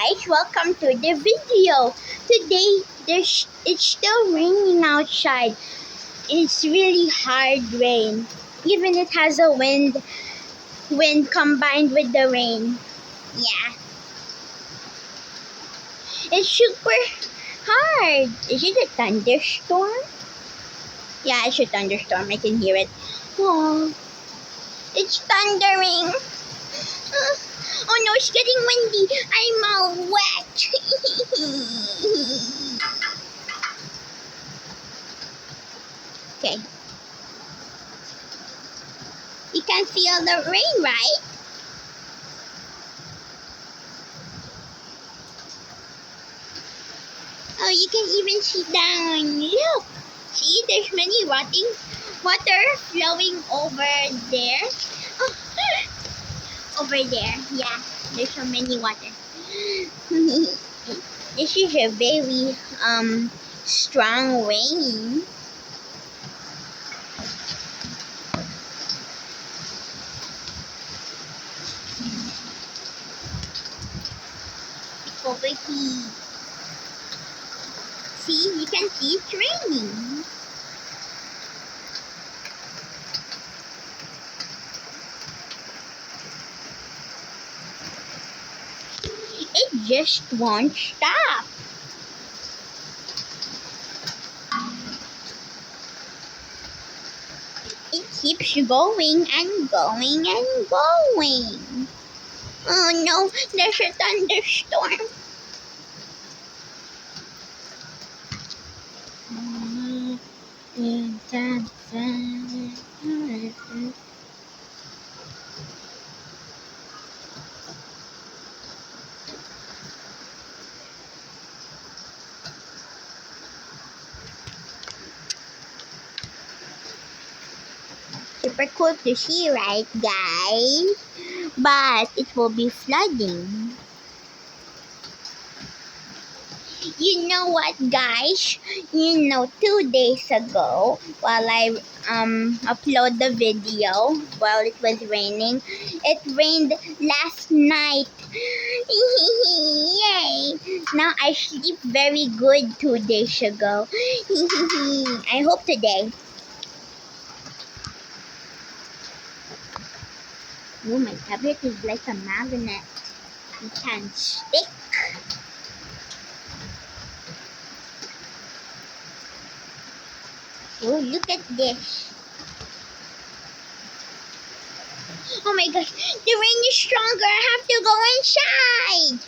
guys, welcome to the video. Today it's still raining outside. It's really hard rain. Even it has a wind combined with the rain. Yeah. It's super hard. Is it a thunderstorm? Yeah, it's a thunderstorm. I can hear it. Oh, it's thundering. Oh no, it's getting windy. I'm all wet. Okay. You can feel the rain, right? Oh, you can even see down. Look. See, there's many water flowing over there. Oh, over there. Yeah, there's so many water. This is a very strong rain. Over here. See, you can see it's raining. It just won't stop. It keeps going and going and going. Oh no, there's a thunderstorm. Super cool to see, right, guys? But it will be flooding. You know what, guys? 2 days ago, while I upload the video while it was raining, it rained last night. Yay! Now I sleep very good 2 days ago. I hope today. Oh, my tablet is like a magnet. It can stick. Oh, look at this. Oh my gosh, the rain is stronger. I have to go inside.